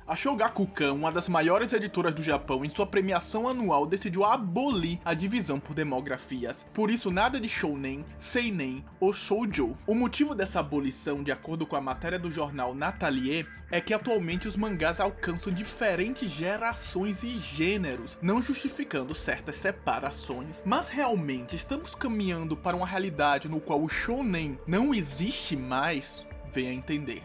A Shogakukan, uma das maiores editoras do Japão, em sua premiação anual decidiu abolir a divisão por demografias. Por isso, nada de shounen, seinen ou shoujo. O motivo dessa abolição, de acordo com a matéria do jornal Natalier, é que atualmente os mangás alcançam diferentes gerações e gêneros, não justificando certas separações. Mas realmente estamos caminhando para uma realidade no qual o shounen não existe mais? Venha entender.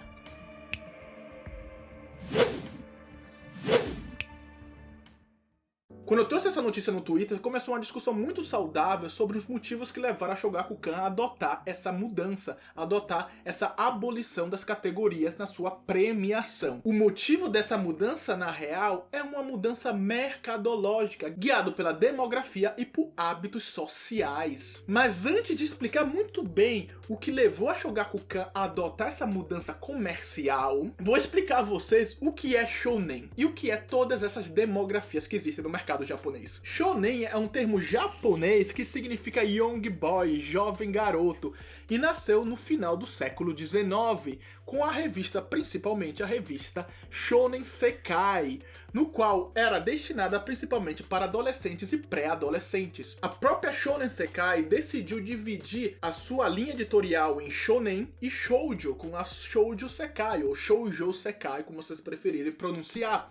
Quando eu trouxe essa notícia no Twitter, começou uma discussão muito saudável sobre os motivos que levaram a Shogakukan a adotar essa mudança, a adotar essa abolição das categorias na sua premiação. O motivo dessa mudança, na real, é uma mudança mercadológica, guiado pela demografia e por hábitos sociais. Mas antes de explicar muito bem o que levou a Shogakukan a adotar essa mudança comercial, vou explicar a vocês o que é shounen e o que é todas essas demografias que existem no mercado japonês. Shounen é um termo japonês que significa young boy, jovem garoto, e nasceu no final do século XIX, com a revista, principalmente a revista Shonen Sekai, no qual era destinada principalmente para adolescentes e pré-adolescentes. A própria Shonen Sekai decidiu dividir a sua linha editorial em Shonen e Shoujo, com a Shoujo Sekai, ou Shoujo Sekai, como vocês preferirem pronunciar.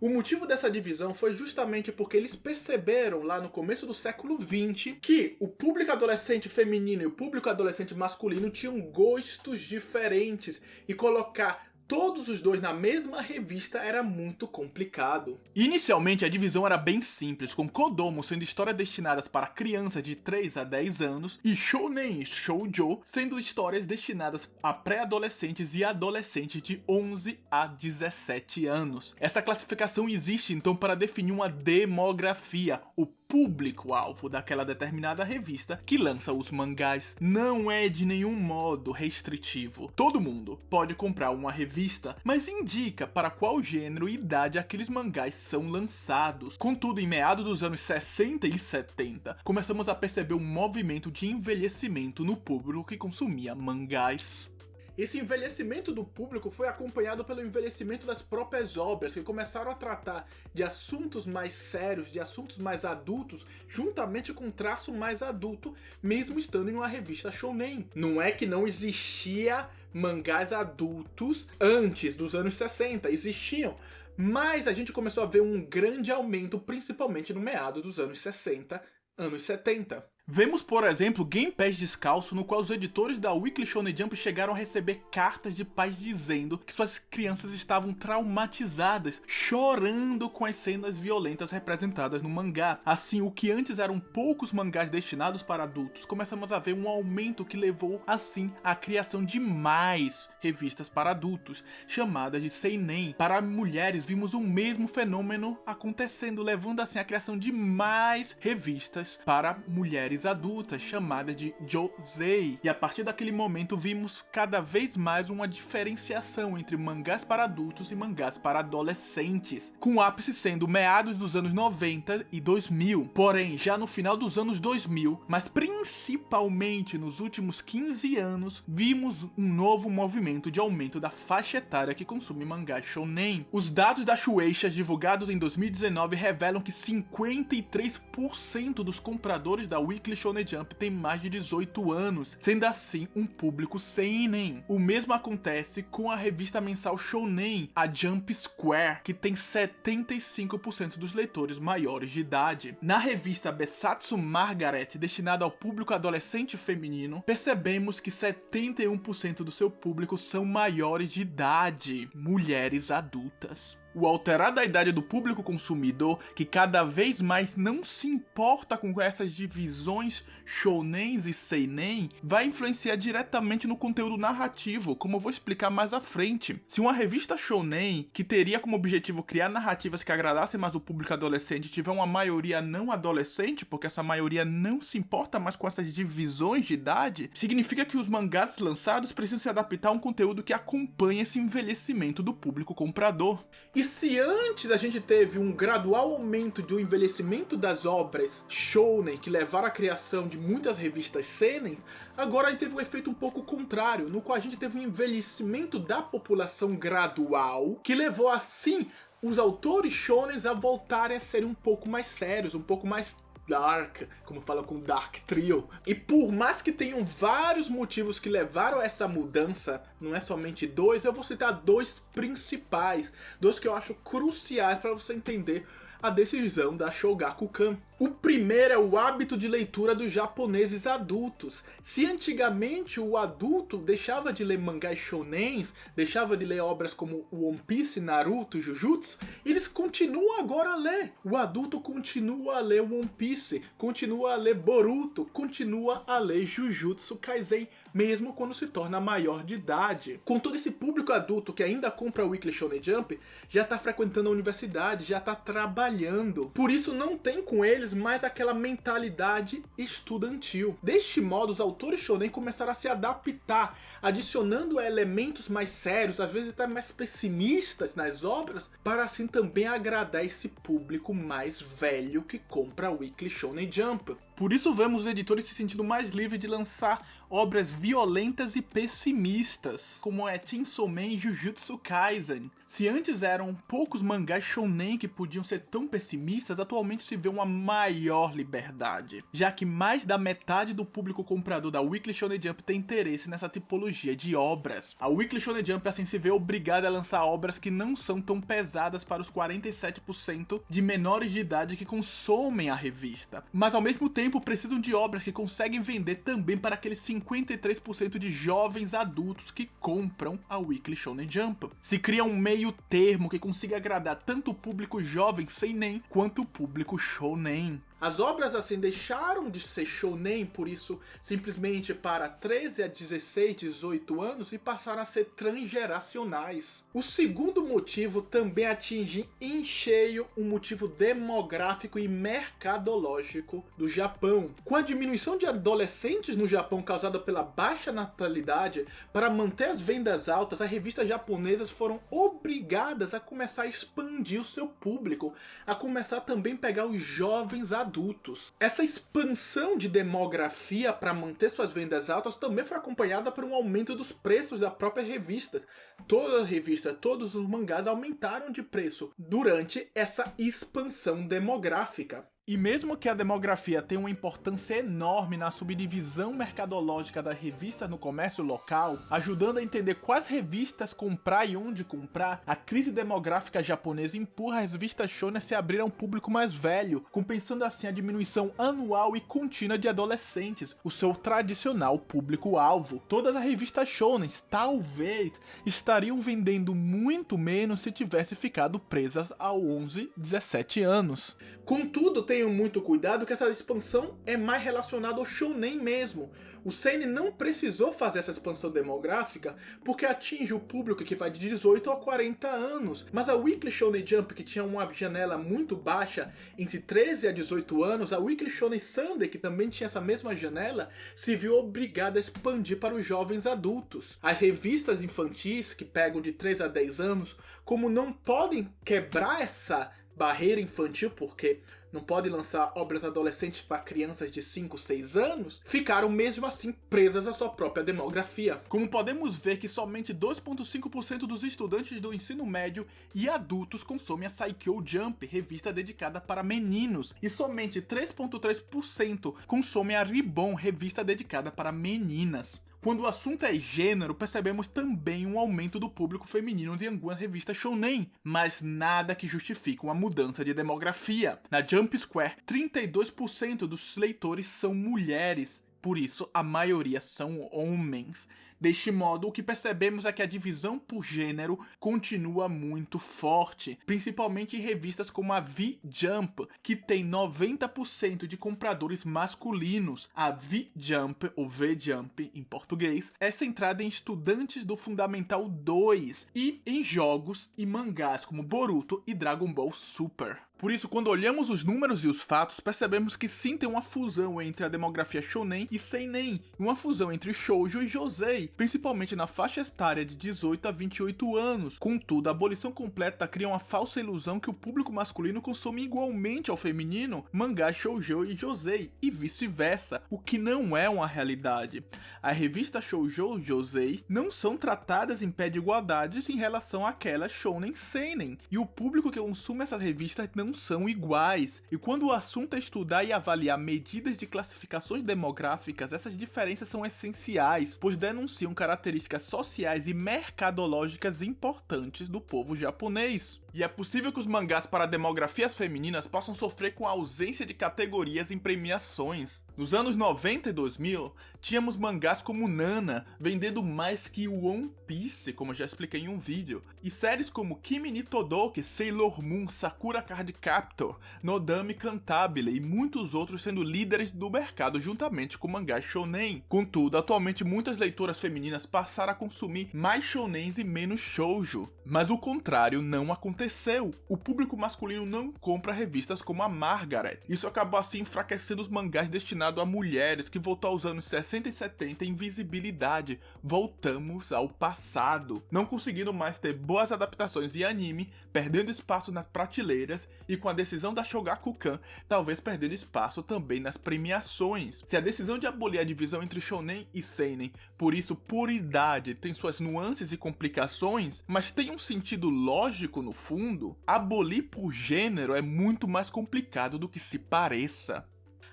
O motivo dessa divisão foi justamente porque eles perceberam lá no começo do século XX que o público adolescente feminino e o público adolescente masculino tinham gostos diferentes, e colocar todos os dois na mesma revista era muito complicado. Inicialmente a divisão era bem simples, com Kodomo sendo histórias destinadas para crianças de 3 a 10 anos e Shounen e Shoujo sendo histórias destinadas a pré-adolescentes e adolescentes de 11 a 17 anos. Essa classificação existe então para definir uma demografia, o público-alvo daquela determinada revista que lança os mangás. Não é de nenhum modo restritivo. Todo mundo pode comprar uma revista, mas indica para qual gênero e idade aqueles mangás são lançados. Contudo, em meados dos anos 60 e 70, começamos a perceber um movimento de envelhecimento no público que consumia mangás. Esse envelhecimento do público foi acompanhado pelo envelhecimento das próprias obras, que começaram a tratar de assuntos mais sérios, de assuntos mais adultos, juntamente com um traço mais adulto, mesmo estando em uma revista shounen. Não é que não existia mangás adultos antes dos anos 60, existiam. Mas a gente começou a ver um grande aumento, principalmente no meado dos anos 60, anos 70. Vemos, por exemplo, Game Pass Descalço, no qual os editores da Weekly Shonen Jump chegaram a receber cartas de pais dizendo que suas crianças estavam traumatizadas, chorando com as cenas violentas representadas no mangá. Assim, o que antes eram poucos mangás destinados para adultos, começamos a ver um aumento que levou, assim, à criação de mais revistas para adultos, chamadas de seinen. Para mulheres, vimos o mesmo fenômeno acontecendo, levando assim à criação de mais revistas para mulheres adultas, chamada de josei, e a partir daquele momento vimos cada vez mais uma diferenciação entre mangás para adultos e mangás para adolescentes, com o ápice sendo meados dos anos 90 e 2000. Porém, já no final dos anos 2000, mas principalmente nos últimos 15 anos, vimos um novo movimento de aumento da faixa etária que consome mangás shounen. Os dados da Shueisha divulgados em 2019 revelam que 53% dos compradores da Weekly Shonen Jump tem mais de 18 anos, sendo assim um público seinen. O mesmo acontece com a revista mensal Shounen, a Jump Square, que tem 75% dos leitores maiores de idade. Na revista Besatsu Margaret, destinada ao público adolescente feminino, percebemos que 71% do seu público são maiores de idade, mulheres adultas. O alterar da idade do público consumidor, que cada vez mais não se importa com essas divisões shounens e seinen, vai influenciar diretamente no conteúdo narrativo, como eu vou explicar mais à frente. Se uma revista shounen, que teria como objetivo criar narrativas que agradassem mais o público adolescente, tiver uma maioria não adolescente, porque essa maioria não se importa mais com essas divisões de idade, significa que os mangás lançados precisam se adaptar a um conteúdo que acompanhe esse envelhecimento do público comprador. E se antes a gente teve um gradual aumento do envelhecimento das obras shounen que levaram à criação de muitas revistas seinen, agora a gente teve um efeito um pouco contrário, no qual a gente teve um envelhecimento da população gradual, que levou assim os autores shounens a voltarem a serem um pouco mais sérios, um pouco mais dark, como falam com Dark Trio. E por mais que tenham vários motivos que levaram a essa mudança, não é somente dois, eu vou citar dois principais, dois que eu acho cruciais para você entender a decisão da Shogakukan. O primeiro é o hábito de leitura dos japoneses adultos. Se antigamente o adulto deixava de ler mangás shonens, deixava de ler obras como One Piece, Naruto, Jujutsu, eles continuam agora a ler. O adulto continua a ler One Piece, continua a ler Boruto, continua a ler Jujutsu Kaisen, mesmo quando se torna maior de idade. Com todo esse público adulto que ainda compra o Weekly Shonen Jump, já está frequentando a universidade, já está trabalhando. Por isso não tem com eles mais aquela mentalidade estudantil. Deste modo, os autores shonen começaram a se adaptar, adicionando elementos mais sérios, às vezes até mais pessimistas nas obras, para assim também agradar esse público mais velho que compra Weekly Shonen Jump. Por isso vemos os editores se sentindo mais livres de lançar obras violentas e pessimistas, como é Chainsaw Man e Jujutsu Kaisen. Se antes eram poucos mangás shounen que podiam ser tão pessimistas, atualmente se vê uma maior liberdade, já que mais da metade do público comprador da Weekly Shonen Jump tem interesse nessa tipologia de obras. A Weekly Shonen Jump assim se vê obrigada a lançar obras que não são tão pesadas para os 47% de menores de idade que consomem a revista, mas ao mesmo tempo precisam de obras que conseguem vender também para aqueles 53% de jovens adultos que compram a Weekly Shonen Jump. Se cria um meio termo que consiga agradar tanto o público jovem seinen quanto o público shounen. As obras assim deixaram de ser shounen, por isso simplesmente para 13 a 16, 18 anos e passaram a ser transgeracionais. O segundo motivo também atinge em cheio um motivo demográfico e mercadológico do Japão. Com a diminuição de adolescentes no Japão causada pela baixa natalidade, para manter as vendas altas, as revistas japonesas foram obrigadas a começar a expandir o seu público, a começar também a pegar os jovens adultos. Essa expansão de demografia para manter suas vendas altas também foi acompanhada por um aumento dos preços da própria revista. Toda a revista, todos os mangás aumentaram de preço durante essa expansão demográfica. E mesmo que a demografia tenha uma importância enorme na subdivisão mercadológica das revistas no comércio local, ajudando a entender quais revistas comprar e onde comprar, a crise demográfica japonesa empurra as revistas shonen a se abrir a um público mais velho, compensando assim a diminuição anual e contínua de adolescentes, o seu tradicional público-alvo. Todas as revistas shonen talvez estariam vendendo muito menos se tivessem ficado presas a 11, 17 anos. Contudo, tenham muito cuidado que essa expansão é mais relacionada ao shounen mesmo. O seinen não precisou fazer essa expansão demográfica porque atinge o público que vai de 18 a 40 anos. Mas a Weekly Shonen Jump, que tinha uma janela muito baixa entre 13 a 18 anos, a Weekly Shonen Sunday, que também tinha essa mesma janela, se viu obrigada a expandir para os jovens adultos. As revistas infantis, que pegam de 3 a 10 anos, como não podem quebrar essa barreira infantil, porque não pode lançar obras adolescentes para crianças de 5, 6 anos, ficaram mesmo assim presas à sua própria demografia. Como podemos ver que somente 2,5% dos estudantes do ensino médio e adultos consomem a Saikyo Jump, revista dedicada para meninos, e somente 3,3% consomem a Ribbon, revista dedicada para meninas. Quando o assunto é gênero, percebemos também um aumento do público feminino de algumas revistas shounen, mas nada que justifique uma mudança de demografia. Na Jump Square, 32% dos leitores são mulheres, por isso a maioria são homens. Deste modo, o que percebemos é que a divisão por gênero continua muito forte, principalmente em revistas como a V-Jump, que tem 90% de compradores masculinos. A V-Jump, ou V-Jump em português, é centrada em estudantes do Fundamental 2 e em jogos e mangás como Boruto e Dragon Ball Super. Por isso, quando olhamos os números e os fatos, percebemos que sim tem uma fusão entre a demografia shounen e seinen, e uma fusão entre shoujo e josei, principalmente na faixa etária de 18 a 28 anos. Contudo, a abolição completa cria uma falsa ilusão que o público masculino consome igualmente ao feminino mangá shoujo e josei, e vice-versa, o que não é uma realidade. A revista shoujo e josei não são tratadas em pé de igualdade em relação àquela shounen seinen, e o público que consome essas revistas não são iguais. E quando o assunto é estudar e avaliar medidas de classificações demográficas, essas diferenças são essenciais, pois denunciam características sociais e mercadológicas importantes do povo japonês. E é possível que os mangás para demografias femininas possam sofrer com a ausência de categorias em premiações. Nos anos 90 e 2000, tínhamos mangás como Nana, vendendo mais que One Piece, como eu já expliquei em um vídeo, e séries como Kimi ni Todoke, Sailor Moon, Sakura Card Captor, Nodame Cantabile e muitos outros sendo líderes do mercado juntamente com mangás shounen. Contudo, atualmente muitas leitoras femininas passaram a consumir mais shounens e menos shoujo. Mas o contrário não aconteceu. O público masculino não compra revistas como a Margaret. Isso acabou assim enfraquecendo os mangás destinados a mulheres, que voltou aos anos 60 e 70 em visibilidade. Voltamos ao passado, não conseguindo mais ter boas adaptações de anime, perdendo espaço nas prateleiras e com a decisão da Shogakukan, talvez perdendo espaço também nas premiações. Se a decisão de abolir a divisão entre shounen e seinen, por isso por idade, tem suas nuances e complicações, mas tem um sentido lógico no fundo, abolir por gênero é muito mais complicado do que se pareça.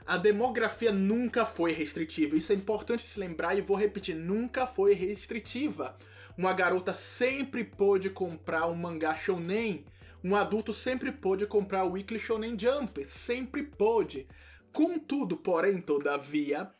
A demografia nunca foi restritiva, isso é importante se lembrar e vou repetir, nunca foi restritiva. Uma garota sempre pôde comprar um mangá shounen, um adulto sempre pôde comprar o Weekly Shonen Jump, sempre pôde. Contudo, porém, todavia,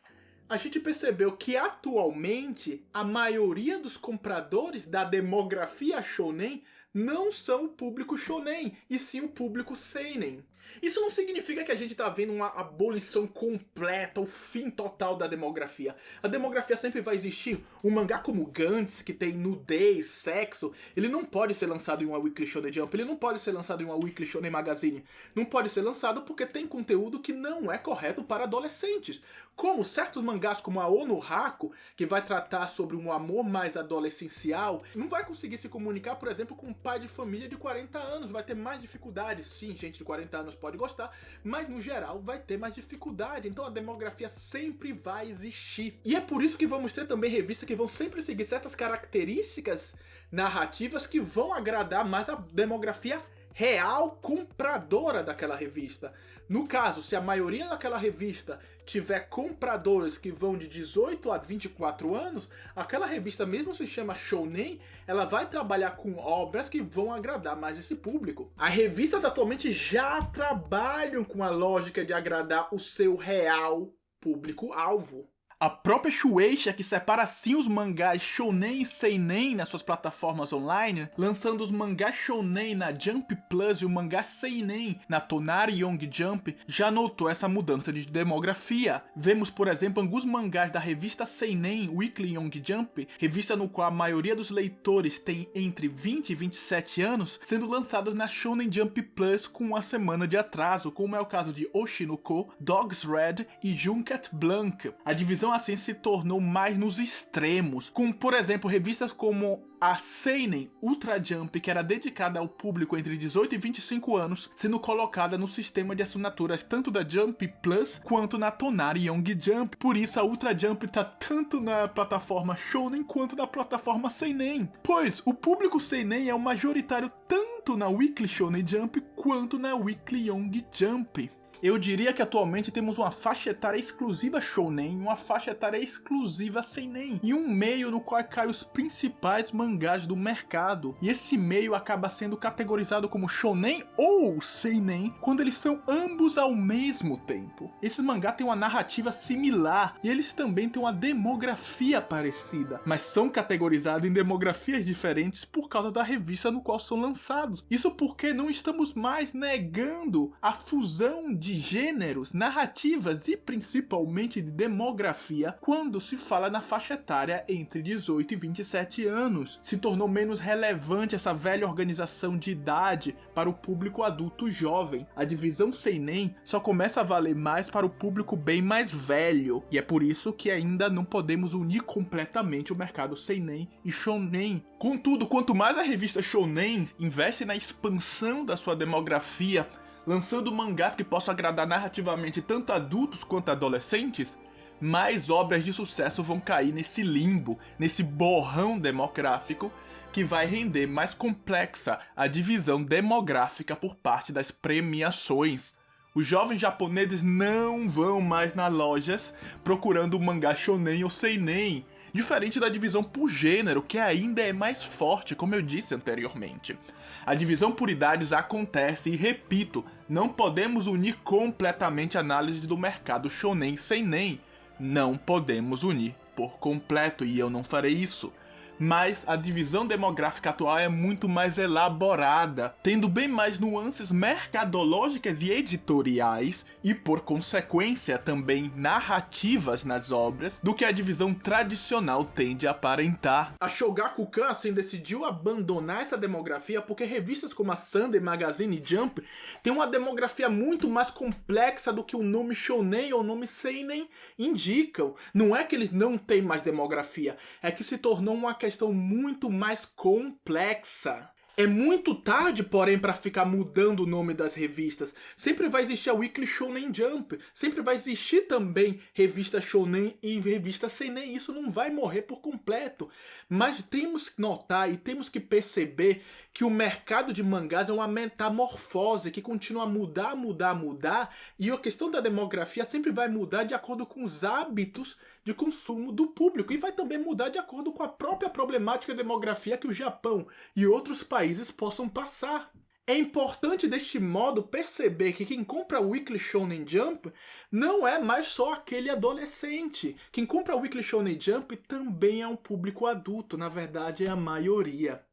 a gente percebeu que atualmente a maioria dos compradores da demografia shounen não são o público shounen, e sim o público seinen. Isso não significa que a gente tá vendo uma abolição completa, o fim total da demografia. A demografia sempre vai existir. Um mangá como Gantz, que tem nudez, sexo, ele não pode ser lançado em uma Weekly Shonen Jump, ele não pode ser lançado em uma Weekly Shonen Magazine. Não pode ser lançado porque tem conteúdo que não é correto para adolescentes. Como certos mangás como a Ono Haku, que vai tratar sobre um amor mais adolescencial, não vai conseguir se comunicar, por exemplo, com um pai de família de 40 anos. Vai ter mais dificuldade. Sim, gente de 40 anos pode gostar, mas no geral vai ter mais dificuldade, então a demografia sempre vai existir. E é por isso que vamos ter também revistas que vão sempre seguir certas características narrativas que vão agradar mais a demografia real compradora daquela revista. No caso, se a maioria daquela revista tiver compradores que vão de 18 a 24 anos, aquela revista, mesmo se chama shounen, ela vai trabalhar com obras que vão agradar mais esse público. As revistas atualmente já trabalham com a lógica de agradar o seu real público-alvo. A própria Shueisha, que separa assim os mangás shounen e seinen nas suas plataformas online, lançando os mangás shounen na Jump Plus e o mangá seinen na Tonari Young Jump, já notou essa mudança de demografia. Vemos, por exemplo, alguns mangás da revista seinen Weekly Young Jump, revista no qual a maioria dos leitores tem entre 20 e 27 anos, sendo lançados na Shonen Jump Plus com uma semana de atraso, como é o caso de Oshinoko, Dogs Red e Junket Blanc. A divisão assim se tornou mais nos extremos, com, por exemplo, revistas como a Seinen Ultra Jump, que era dedicada ao público entre 18 e 25 anos, sendo colocada no sistema de assinaturas tanto da Jump Plus quanto na Tonari Young Jump. Por isso a Ultra Jump tá tanto na plataforma Shonen quanto na plataforma Seinen, pois o público Seinen é o majoritário tanto na Weekly Shonen Jump quanto na Weekly Young Jump. Eu diria que atualmente temos uma faixa etária exclusiva shounen, uma faixa etária exclusiva seinen, e um meio no qual caem os principais mangás do mercado. E esse meio acaba sendo categorizado como shounen ou seinen quando eles são ambos ao mesmo tempo. Esses mangás têm uma narrativa similar e eles também têm uma demografia parecida, mas são categorizados em demografias diferentes por causa da revista no qual são lançados. Isso porque não estamos mais negando a fusão de de gêneros, narrativas e principalmente de demografia quando se fala na faixa etária entre 18 e 27 anos. Se tornou menos relevante essa velha organização de idade para o público adulto jovem. A divisão seinen só começa a valer mais para o público bem mais velho, e é por isso que ainda não podemos unir completamente o mercado seinen e shonen. Contudo, quanto mais a revista shonen investe na expansão da sua demografia, lançando mangás que possam agradar narrativamente tanto adultos quanto adolescentes, mais obras de sucesso vão cair nesse limbo, nesse borrão demográfico que vai render mais complexa a divisão demográfica por parte das premiações. Os jovens japoneses não vão mais nas lojas procurando mangá shonen ou seinen, diferente da divisão por gênero, que ainda é mais forte, como eu disse anteriormente. A divisão por idades acontece e, repito, não podemos unir completamente a análise do mercado shonen e seinen. Não podemos unir por completo, e eu não farei isso. Mas a divisão demográfica atual é muito mais elaborada, tendo bem mais nuances mercadológicas e editoriais, e por consequência também narrativas nas obras, do que a divisão tradicional tende a aparentar. A Shogakukan assim decidiu abandonar essa demografia porque revistas como a Sunday Magazine e Jump têm uma demografia muito mais complexa do que o nome shonen ou o nome seinen indicam. Não é que eles não têm mais demografia, é que se tornou uma questão muito mais complexa. É muito tarde, porém, para ficar mudando o nome das revistas. Sempre vai existir a Weekly Shonen Jump, sempre vai existir também revista shonen e revista seinen. Isso não vai morrer por completo. Mas temos que notar e temos que perceber que o mercado de mangás é uma metamorfose que continua a mudar, e a questão da demografia sempre vai mudar de acordo com os hábitos de consumo do público, e vai também mudar de acordo com a própria problemática de demografia que o Japão e outros países possam passar. É importante deste modo perceber que quem compra o Weekly Shonen Jump não é mais só aquele adolescente. Quem compra o Weekly Shonen Jump também é um público adulto, na verdade é a maioria.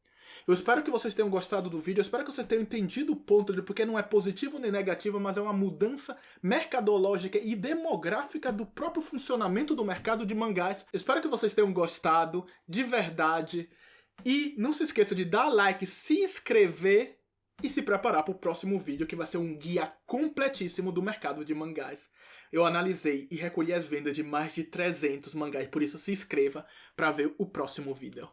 Eu espero que vocês tenham gostado do vídeo, eu espero que vocês tenham entendido o ponto de porque não é positivo nem negativo, mas é uma mudança mercadológica e demográfica do próprio funcionamento do mercado de mangás. Eu espero que vocês tenham gostado, de verdade. E não se esqueça de dar like, se inscrever e se preparar para o próximo vídeo, que vai ser um guia completíssimo do mercado de mangás. Eu analisei e recolhi as vendas de mais de 300 mangás, por isso se inscreva para ver o próximo vídeo.